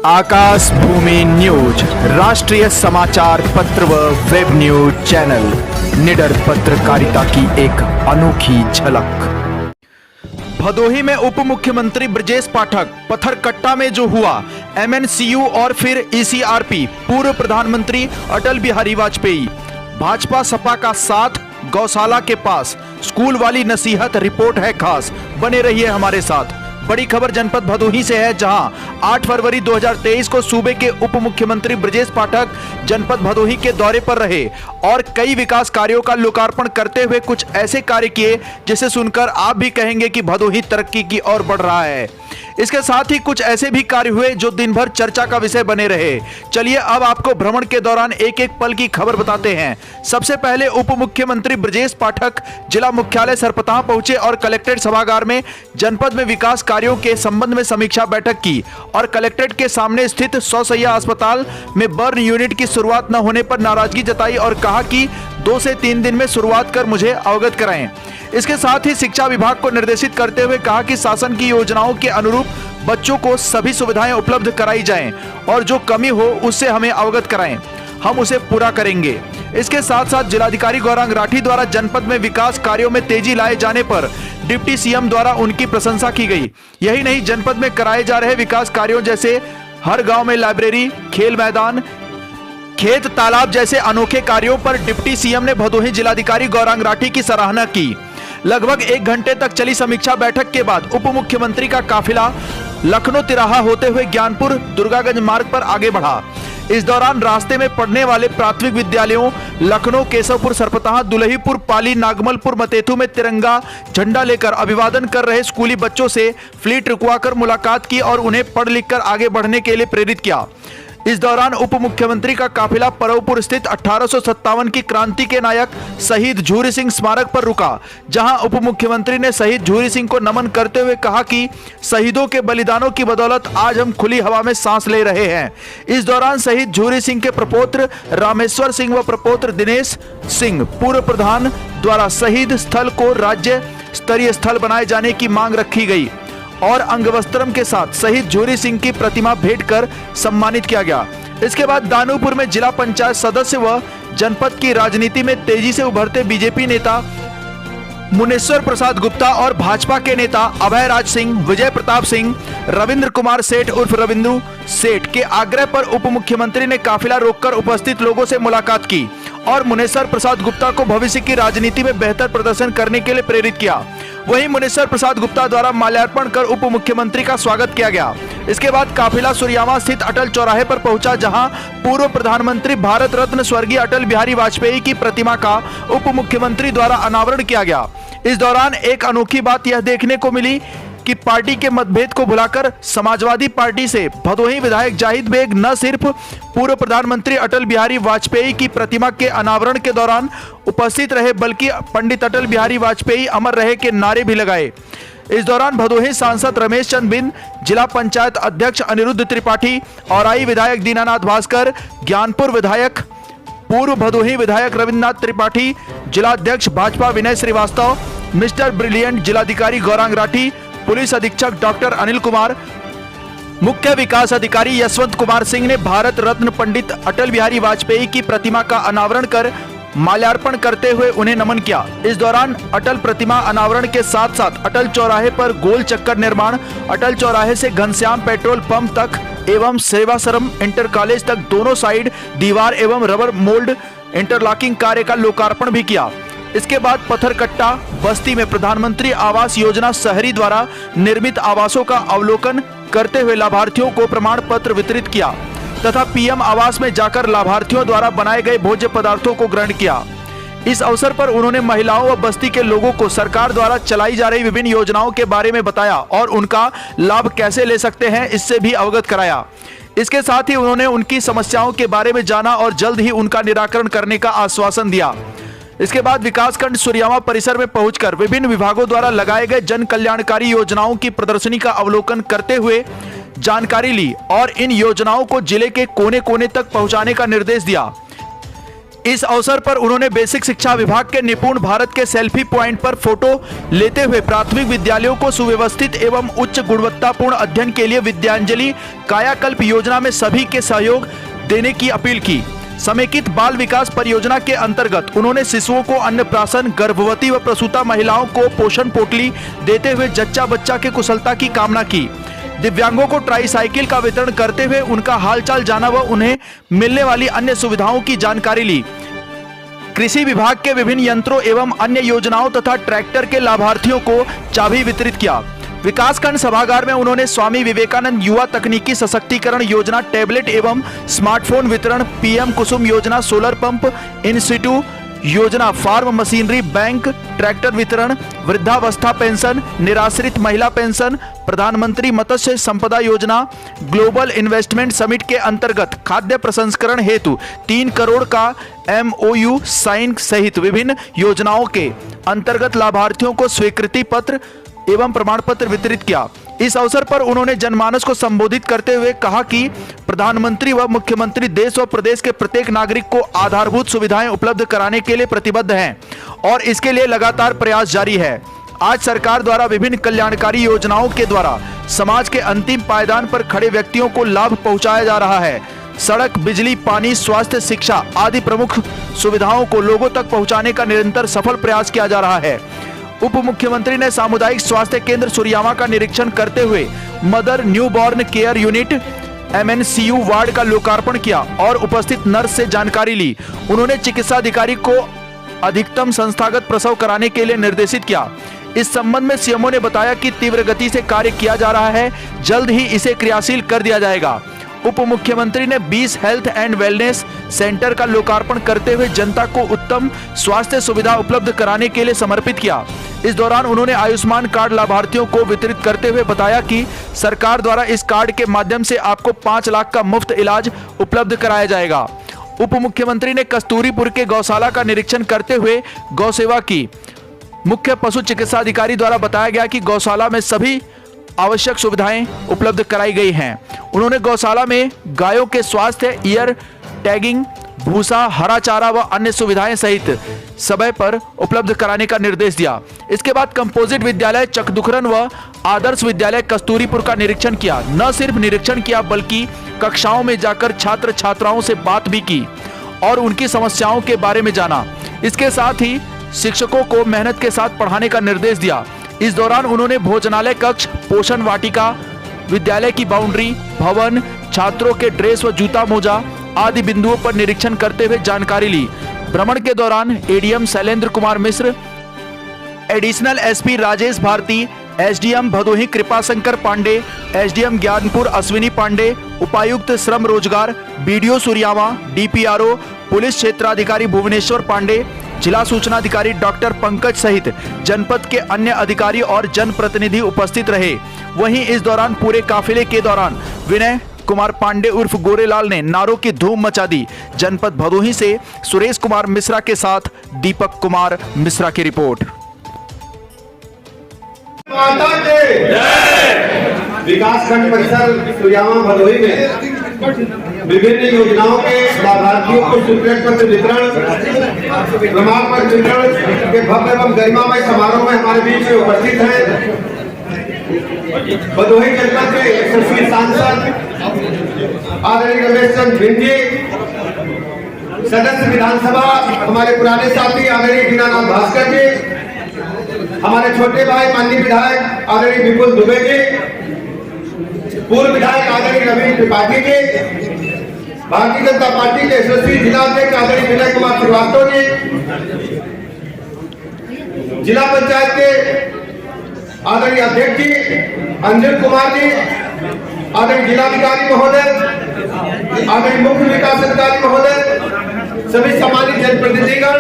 आकाश भूमि news राष्ट्रीय समाचार पत्र व वेब न्यूज चैनल निडर पत्रकारिता की एक अनोखी झलक। भदोही में उप मुख्यमंत्री ब्रजेश पाठक, पत्थरकट्टा में जो हुआ एमएनसीयू और फिर ईसीआरपी, पूर्व प्रधानमंत्री अटल बिहारी वाजपेयी, भाजपा सपा का साथ, गौशाला के पास स्कूल वाली नसीहत, रिपोर्ट है खास, बने रहिए हमारे साथ। बड़ी खबर जनपद भदोही से है, जहां 8 फरवरी 2023 को सूबे के उप मुख्यमंत्री ब्रजेश पाठक जनपद भदोही के दौरे पर रहे और कई विकास कार्यों का लोकार्पण करते हुए कुछ ऐसे कार्य किए जिसे सुनकर आप भी कहेंगे कि भदोही तरक्की की ओर बढ़ रहा है। इसके साथ ही कुछ ऐसे भी कार्य हुए जो दिन भर चर्चा का विषय बने रहे। चलिए अब आपको भ्रमण के दौरान एक एक पल की खबर बताते हैं। सबसे पहले उप मुख्यमंत्री ब्रजेश पाठक जिला मुख्यालय सरपताह पहुंचे और कलेक्ट्रेट सभागार में जनपद में विकास कार्यों के संबंध में समीक्षा बैठक की और कलेक्ट्रेट के सामने स्थित 100 शैय्या अस्पताल में बर्न यूनिट की शुरुआत न होने पर नाराजगी जताई और कहा कि 2 से 3 दिन में शुरुआत कर मुझे अवगत कराएं। इसके साथ ही शिक्षा विभाग को निर्देशित करते हुए कहा कि शासन की योजनाओं के अनुरूप बच्चों को सभी सुविधाएं उपलब्ध कराई जाएं और जो कमी हो उससे हमें अवगत कराएं, हम उसे पूरा करेंगे। इसके साथ साथ जिलाधिकारी गौरांग राठी द्वारा जनपद में विकास कार्यों में तेजी लाए जाने पर डिप्टी सीएम द्वारा उनकी प्रशंसा की गई। यही नहीं, जनपद में कराए जा रहे विकास कार्यों जैसे हर गाँव में लाइब्रेरी, खेल मैदान, खेत तालाब जैसे अनोखे कार्यों पर डिप्टी सीएम ने भदोही जिलाधिकारी गौरांग राठी की सराहना की। लगभग 1 घंटे तक चली समीक्षा बैठक के बाद उप मुख्यमंत्री का काफिला लखनऊ तिराहा होते हुए ज्ञानपुर दुर्गागंज मार्ग पर आगे बढ़ा। इस दौरान रास्ते में पढ़ने वाले प्राथमिक विद्यालयों लखनऊ, केशवपुर, सरपताह, दुलहीपुर, पाली, नागमलपुर, मतेथू में तिरंगा झंडा लेकर अभिवादन कर रहे स्कूली बच्चों से फ्लीट रुकवाकर मुलाकात की और उन्हें पढ़ लिखकर आगे बढ़ने के लिए प्रेरित किया। इस दौरान उप मुख्यमंत्री का काफिला परवपुर स्थित 1857 की क्रांति के नायक शहीद झूरी सिंह स्मारक पर रुका, जहां उप मुख्यमंत्री ने शहीद झूरी सिंह को नमन करते हुए कहा कि शहीदों के बलिदानों की बदौलत आज हम खुली हवा में सांस ले रहे हैं। इस दौरान शहीद झूरी सिंह के प्रपौत्र रामेश्वर सिंह व प्रपौत्र दिनेश सिंह पूर्व प्रधान द्वारा शहीद स्थल को राज्य स्तरीय स्थल बनाए जाने की मांग रखी गई और अंगवस्त्रम के साथ शहीद झूरी सिंह की प्रतिमा भेंट कर सम्मानित किया गया। इसके बाद दानूपुर में जिला पंचायत सदस्य व जनपद की राजनीति में तेजी से उभरते बीजेपी नेता मुनेश्वर प्रसाद गुप्ता और भाजपा के नेता अभय राज सिंह, विजय प्रताप सिंह, रविंद्र कुमार सेठ उर्फ रविंद्र सेठ के आग्रह पर उप मुख्यमंत्री ने काफिला रोककर उपस्थित लोगों से मुलाकात की और मुनेश्वर प्रसाद गुप्ता को भविष्य की राजनीति में बेहतर प्रदर्शन करने के लिए प्रेरित किया। वहीं मुनेश्वर प्रसाद गुप्ता द्वारा माल्यार्पण कर उप मुख्यमंत्री का स्वागत किया गया। इसके बाद काफिला सूर्यावा स्थित अटल चौराहे पर पहुंचा, जहां पूर्व प्रधानमंत्री भारत रत्न स्वर्गीय अटल बिहारी वाजपेयी की प्रतिमा का उप मुख्यमंत्री द्वारा अनावरण किया गया। इस दौरान एक अनोखी बात यह देखने को मिली कि पार्टी के मतभेद को भुलाकर समाजवादी पार्टी से भदोही विधायक जाहिद बेग न सिर्फ पूर्व प्रधानमंत्री अटल बिहारी वाजपेयी की प्रतिमा के अनावरण के दौरान उपस्थित रहे, बल्कि पंडित अटल बिहारी वाजपेयी अमर रहे के नारे भी लगाए। इस दौरान भदोही सांसद रमेश चंद्र बिंद, जिला पंचायत अध्यक्ष अनिरुद्ध त्रिपाठी, औराई विधायक दीनानाथ भास्कर, ज्ञानपुर विधायक, पूर्व भदोही विधायक रविन्द्रनाथ त्रिपाठी, जिला अध्यक्ष भाजपा विनय श्रीवास्तव, मिस्टर ब्रिलियंट जिलाधिकारी गौरांग राठी, पुलिस अधीक्षक डॉक्टर अनिल कुमार, मुख्य विकास अधिकारी यशवंत कुमार सिंह ने भारत रत्न पंडित अटल बिहारी वाजपेयी की प्रतिमा का अनावरण कर माल्यार्पण करते हुए उन्हें नमन किया। इस दौरान अटल प्रतिमा अनावरण के साथ साथ अटल चौराहे पर गोल चक्कर निर्माण, अटल चौराहे से घनश्याम पेट्रोल पंप तक एवं सेवाश्रम इंटर कॉलेज तक दोनों साइड दीवार एवं रबर मोल्ड इंटरलॉकिंग कार्य का लोकार्पण भी किया। इसके बाद पत्थरकट्टा बस्ती में प्रधानमंत्री आवास योजना शहरी द्वारा निर्मित आवासों का अवलोकन करते हुए लाभार्थियों को प्रमाण पत्र वितरित किया तथा पीएम आवास में जाकर लाभार्थियों द्वारा बनाए गए भोज्य पदार्थों को ग्रहण किया। इस अवसर पर उन्होंने महिलाओं व बस्ती के लोगों को सरकार द्वारा चलाई जा रही विभिन्न योजनाओं के बारे में बताया और उनका लाभ कैसे ले सकते हैं इससे भी अवगत कराया। इसके साथ ही उन्होंने उनकी समस्याओं के बारे में जाना और जल्द ही उनका निराकरण करने का आश्वासन दिया। इसके बाद विकासखंड सूर्यावा परिसर में पहुंचकर विभिन्न विभागों द्वारा लगाए गए जन कल्याणकारी योजनाओं की प्रदर्शनी का अवलोकन करते हुए जानकारी ली और इन योजनाओं को जिले के कोने कोने तक पहुंचाने का निर्देश दिया। इस अवसर पर उन्होंने बेसिक शिक्षा विभाग के निपुण भारत के सेल्फी पॉइंट पर फोटो लेते हुए प्राथमिक विद्यालयों को सुव्यवस्थित एवं उच्च गुणवत्तापूर्ण अध्ययन के लिए विद्यांजलि कायाकल्प योजना में सभी के सहयोग देने की अपील की। समेकित बाल विकास परियोजना के अंतर्गत उन्होंने शिशुओं को अन्नप्राशन, गर्भवती व प्रसूता महिलाओं को पोषण पोटली देते हुए जच्चा बच्चा के कुशलता की कामना की। दिव्यांगों को ट्राईसाइकिल का वितरण करते हुए उनका हालचाल जाना व उन्हें मिलने वाली अन्य सुविधाओं की जानकारी ली। कृषि विभाग के विभिन्न यंत्रों एवं अन्य योजनाओं तथा ट्रैक्टर के लाभार्थियों को चाबी वितरित किया। विकासखंड सभागार में उन्होंने स्वामी विवेकानंद युवा तकनीकी सशक्तिकरण योजना, टैबलेट एवं स्मार्टफोन वितरण, पीएम कुसुम योजना, सोलर पंप इंस्टीट्यूट योजना, फार्म मशीनरी बैंक, ट्रैक्टर वितरण, वृद्धावस्था पेंशन, निराश्रित महिला पेंशन, प्रधानमंत्री मत्स्य संपदा योजना, ग्लोबल इन्वेस्टमेंट समिट के अंतर्गत खाद्य प्रसंस्करण हेतु 3 करोड़ का MOU साइन सहित विभिन्न योजनाओं के अंतर्गत लाभार्थियों को स्वीकृति पत्र एवं प्रमाण पत्र वितरित किया। इस अवसर पर उन्होंने जनमानस को संबोधित करते हुए कहा कि प्रधानमंत्री व मुख्यमंत्री देश व प्रदेश के प्रत्येक नागरिक को आधारभूत सुविधाएं उपलब्ध कराने के लिए प्रतिबद्ध हैं और इसके लिए लगातार प्रयास जारी है। आज सरकार द्वारा विभिन्न कल्याणकारी योजनाओं के द्वारा समाज के अंतिम पायदान पर खड़े व्यक्तियों को लाभ पहुंचाया जा रहा है। सड़क, बिजली, पानी, स्वास्थ्य, शिक्षा आदि प्रमुख सुविधाओं को लोगों तक पहुंचाने का निरंतर सफल प्रयास किया जा रहा है। उप मुख्यमंत्री ने सामुदायिक स्वास्थ्य केंद्र सूर्यावा का निरीक्षण करते हुए mother newborn care unit MNCU ward का लोकार्पण किया और उपस्थित नर्स से जानकारी ली। उन्होंने चिकित्सा अधिकारी को अधिकतम संस्थागत प्रसव कराने के लिए निर्देशित किया। इस संबंध में सीएमओ ने बताया कि तीव्र गति से कार्य किया जा रहा है, जल्द ही इसे क्रियाशील कर दिया जाएगा। उप मुख्यमंत्री ने 20 हेल्थ एंड वेलनेस सेंटर का लोकार्पण करते हुए जनता को उत्तम स्वास्थ्य सुविधा उपलब्ध कराने के लिए समर्पित किया। इस दौरान उन्होंने आयुष्मान कार्ड लाभार्थियों को वितरित करते हुए बताया कि सरकार द्वारा इस कार्ड के माध्यम से आपको 5 लाख का मुफ्त इलाज उपलब्ध कराया जाएगा। उप मुख्यमंत्री ने कस्तूरीपुर के गौशाला का निरीक्षण करते हुए गौ सेवा की। मुख्य पशु चिकित्सा अधिकारी द्वारा बताया गया कि गौशाला में सभी आवश्यक सुविधाएं उपलब्ध कराई गई हैं। उन्होंने गौशाला में गायों के स्वास्थ्य, ईयर टैगिंग, भूसा, हरा चारा व अन्य सुविधाएं सहित समय पर उपलब्ध कराने का निर्देश दिया। इसके बाद कंपोजिट विद्यालय चकदुखरन व आदर्श विद्यालय कस्तूरीपुर का निरीक्षण किया। न सिर्फ निरीक्षण किया बल्कि कक्षाओं में जाकर छात्र छात्राओं से बात भी की और उनकी समस्याओं के बारे में जाना। इसके साथ ही शिक्षकों को मेहनत के साथ पढ़ाने का निर्देश दिया। इस दौरान उन्होंने भोजनालय कक्ष, पोषण वाटिका, विद्यालय की बाउंड्री, भवन, छात्रों के ड्रेस व जूता मोजा आदि बिंदुओं पर निरीक्षण करते हुए जानकारी ली। भ्रमण के दौरान ADM Shailendra Kumar Mishra, additional SP Rajesh Bharti, SDM Bhadohi Kripashankar Pandey, SDM Gyanpur Ashwini Pandey, उपायुक्त श्रम रोजगार BDO सूर्यावा, DPRO पुलिस क्षेत्राधिकारी भुवनेश्वर पांडे, जिला सूचना अधिकारी डॉक्टर पंकज सहित जनपद के अन्य अधिकारी और जनप्रतिनिधि उपस्थित रहे। वहीं इस दौरान पूरे काफिले के दौरान विनय कुमार पांडे उर्फ गोरेलाल ने नारों की धूम मचा दी। जनपद भदोही से सुरेश कुमार मिश्रा के साथ दीपक कुमार मिश्रा की रिपोर्ट। विकासखंड परिसर सूर्यावा भदोही में विभिन्न योजनाओं के लाभार्थियों को स्वीकृति पत्र वितरण, प्रमाण पत्र वितरण के भव्य एवं गरिमामय समारोह में हमारे बीच में उपस्थित हैं भदोही जनपद के यशस्वी सांसद आदरणीय रमेश चंद्र भिंडी, सदस्य विधानसभा हमारे पुराने साथी आदरणीय दीनानाथ भास्कर जी, हमारे छोटे भाई माननीय विधायक आदरणीय विपुल दुबे जी, पूर्व विधायक आदरणीय रवींद्र त्रिपाठी जी, भारतीय जनता पार्टी के यशस्वी जिला अध्यक्ष आदरणीय विनय कुमार श्रीवास्तव जी, जिला पंचायत के आदरणीय अध्यक्ष जी अंजन कुमार जी, आदरणीय जिलाधिकारी महोदय, आदरणीय मुख्य विकास अधिकारी महोदय, सभी सम्मानित जनप्रतिनिधिगण,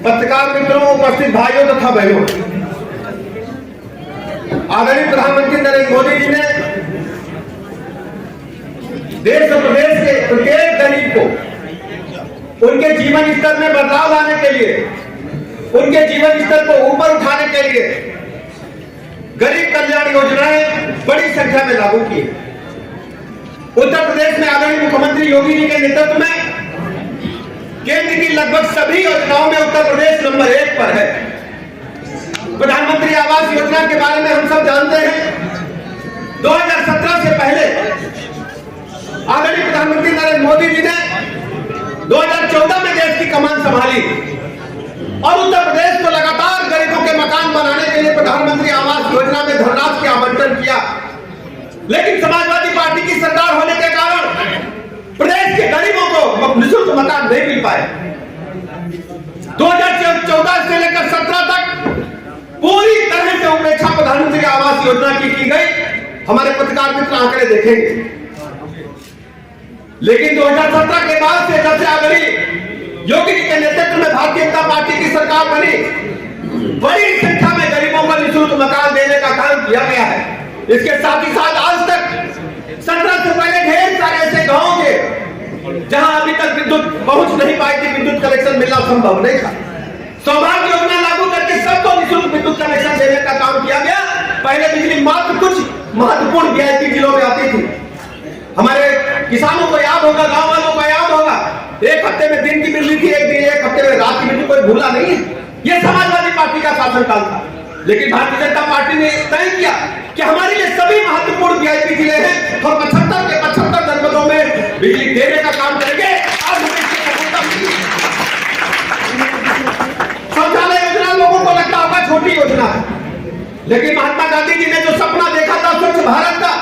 पत्रकार मित्रों, उपस्थित भाइयों तथा बहनों, आदरणीय प्रधानमंत्री नरेंद्र मोदी जी ने देश और प्रदेश के प्रत्येक गरीब को उनके जीवन स्तर में बदलाव लाने के लिए, उनके जीवन स्तर को ऊपर उठाने के लिए गरीब कल्याण योजनाएं बड़ी संख्या में लागू की। उत्तर प्रदेश में आदरणीय मुख्यमंत्री योगी जी के नेतृत्व में केंद्र की लगभग सभी योजनाओं में उत्तर प्रदेश नंबर 1 पर है। प्रधानमंत्री आवास योजना के बारे में हम सब जानते हैं। 2017 से पहले आदरणीय प्रधानमंत्री नरेंद्र मोदी जी ने 2014 में देश की कमान संभाली और उत्तर प्रदेश को लगातार गरीबों के मकान बनाने के लिए प्रधानमंत्री आवास योजना में धनराशि का आवंटन किया। लेकिन समाजवादी पार्टी की सरकार होने के कारण प्रदेश के गरीबों को निःशुल्क मकान नहीं मिल पाए। 2014 से लेकर 17 तक पूरी तरह से उपेक्षा प्रधानमंत्री आवास योजना की गई। हमारे पत्रकार मित्र आंकड़े देखेंगे। लेकिन 2017 के बाद से जब से आदरणीय योगी जी के नेतृत्व में भारतीय जनता पार्टी की सरकार बनी, बड़ी संख्या में गरीबों को निःशुल्क मकान देने का काम किया गया है। इसके साथ ही साथ आज तक 17 से पहले ढेर सारे ऐसे गांव थे जहां अभी तक विद्युत पहुंच नहीं पाई थी, विद्युत कनेक्शन मिलना संभव नहीं था। सौभाग्य योजना लागू करके सबको निःशुल्क विद्युत कनेक्शन देने का काम किया गया। पहले बिजली मात्र कुछ महत्वपूर्ण वीआईपी जिलों में आती थी। हमारे किसानों को याद होगा, गांव वालों को याद होगा, एक हफ्ते में दिन की बिजली थी, एक हफ्ते में रात की बिजली, कोई भूला नहीं है। यह समाजवादी पार्टी का शासनकाल था। लेकिन भारतीय जनता पार्टी ने तय किया कि हमारे लिए सभी महत्वपूर्ण वीआईपी जिले हैं, हम 75 के 75 जनपदों में बिजली देने का काम करेंगे। आज हमें इसकी सफलता मिली। शौचालय योजना लोगों को लगता होगा छोटी योजना है, लेकिन महात्मा गांधी जी ने जो सपना देखा था स्वच्छ भारत का,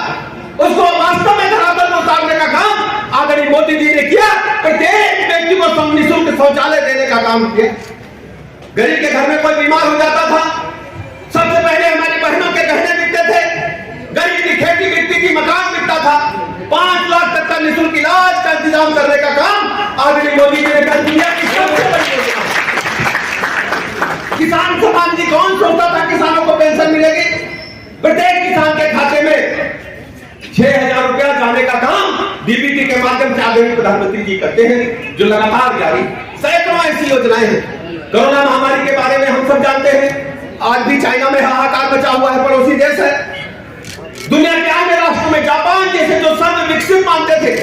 उसको वास्तव में धरातल में उतारने का काम आदरणीय मोदी जी ने किया। प्रत्येक व्यक्ति को निःशुल्क शौचालय देने का काम किया। गरीब के घर में कोई बीमार हो जाता था, सबसे पहले हमारी बहनों के गहने बिकते थे, गरीब की खेती बिकती थी, मकान बिकता था। 5 लाख तक का निःशुल्क इलाज का इंतजाम करने का काम आदरणीय मोदी जी ने कर दिया। किसान सम्मान निधि कौन सोचता था किसानों को पेंशन मिलेगी? प्रत्येक किसान के खाते में 6,000 रुपया जाने का काम डीबीटी के माध्यम से आदरणीय प्रधानमंत्री जी करते हैं, जो लगातार जारी। सैकड़ों ऐसी योजनाएं हैं। कोरोना महामारी के बारे में हम सब जानते हैं। आज भी चाइना में हाहाकार मचा हुआ है, पड़ोसी देश है। दुनिया के अन्य राष्ट्रों में जापान जैसे जो सर्व विकसित मानते थे,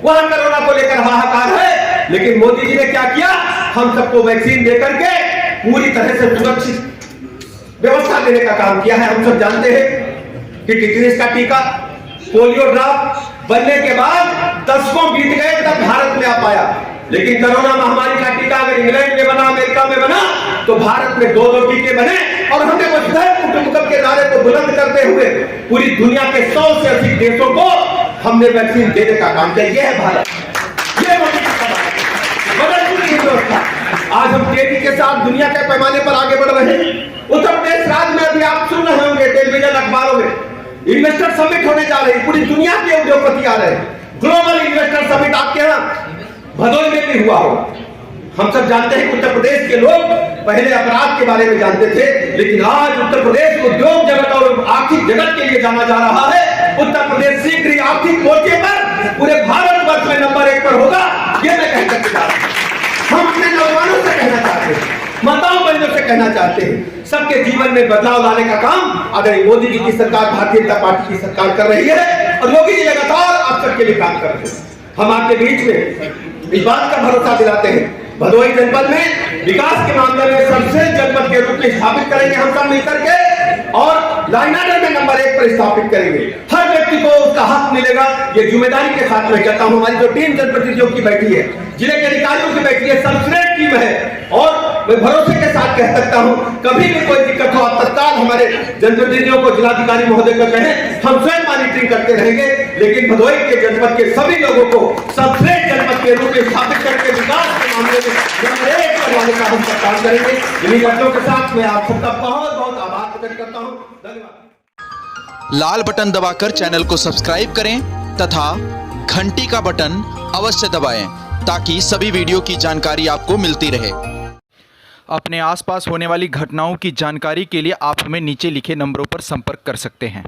वहां कोरोना को लेकर हाहाकार है। लेकिन मोदी जी ने क्या किया? हम सबको वैक्सीन देकर के पूरी तरह से सुरक्षित व्यवस्था देने का काम किया है। हम सब जानते हैं कि टिटनेस का टीका, पोलियो ड्रॉप बनने के बाद दशकों बीत गए तब भारत में आ पाया। लेकिन कोरोना महामारी का टीका अगर इंग्लैंड में बना, अमेरिका में बना, तो भारत में 2 टीके बने और हमने वसुधैव कुटुंबकम के नारे को बुलंद करते हुए पूरी दुनिया के 100 से अधिक देशों को हमने वैक्सीन देने का काम किया। ये है भारत, ये बदल चुकी व्यवस्था। आज हम तेजी के साथ दुनिया के पैमाने पर आगे बढ़ रहे हैं। उत्तर प्रदेश राज्य में अभी आप सुन रहे होंगे टेलीविजन अखबारों में इन्वेस्टर समिट होने जा रही है। पूरी दुनिया के उद्योगपति आ रहे हैं। ग्लोबल इन्वेस्टर समिट आपके यहाँ भदोई में भी हुआ हो। हम सब जानते हैं कि उत्तर प्रदेश के लोग पहले अपराध के बारे में जानते थे, लेकिन आज उत्तर प्रदेश उद्योग जगत और आर्थिक जगत के लिए जाना जा रहा है। उत्तर प्रदेश शीघ्र ही आर्थिक मोर्चे पर पूरे भारतवर्ष में नंबर 1 पर होगा, ये मैं कह सकता हूं। हम अपने नौजवानों से कहना चाहते हैं, माताओं बहनों से कहना चाहते हैं, सबके जीवन में बदलाव लाने का काम आदरणीय मोदी जी की सरकार, भारतीय जनता पार्टी की सरकार कर रही है और योगी जी लगातार आप सबके लिए काम कर रहे हैं। हम आपके बीच में इस बात का भरोसा दिलाते हैं, भदोही जनपद में विकास के मामले में सबसे जनपद के रूप में स्थापित करेंगे हम सब मिलकर के, और लाइन ऑर्डर में नंबर 1 पर स्थापित करेंगे। हर व्यक्ति को उसका हक मिलेगा। ये जिम्मेदारी के साथ मैं कहता हूं। हमारी जो टीम जनप्रतिनिधियों की बैठी है, जिले के अधिकारियों की बैठी है, सर्वश्रेष्ठ टीम है और मैं भरोसे के साथ कह सकता हूं, कभी भी कोई दिक्कत हो आप तत्काल हमारे जनप्रतिनिधियों को, जिलाधिकारी महोदय को कहें, हम स्वयं मॉनिटरिंग करते रहेंगे। लेकिन भदोही के जनपद के सभी लोगों को सर्वश्रेष्ठ जनपद के रूप में स्थापित करके विकास के मामले में नंबर 1 पर लाने का हम सब काम करेंगे। इन्हीं लक्ष्यों के साथ मैं आप सबका बहुत बहुत आभार प्रकट करता हूं। धन्यवाद। लाल बटन दबाकर चैनल को सब्सक्राइब करें तथा घंटी का बटन अवश्य दबाएं ताकि सभी वीडियो की जानकारी आपको मिलती रहे। अपने आसपास होने वाली घटनाओं की जानकारी के लिए आप हमें नीचे लिखे नंबरों पर संपर्क कर सकते हैं।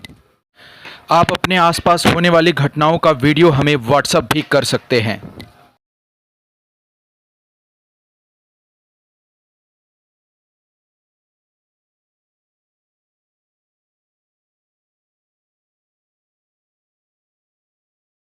आप अपने आसपास होने वाली घटनाओं का वीडियो हमें व्हाट्सएप भी कर सकते हैं।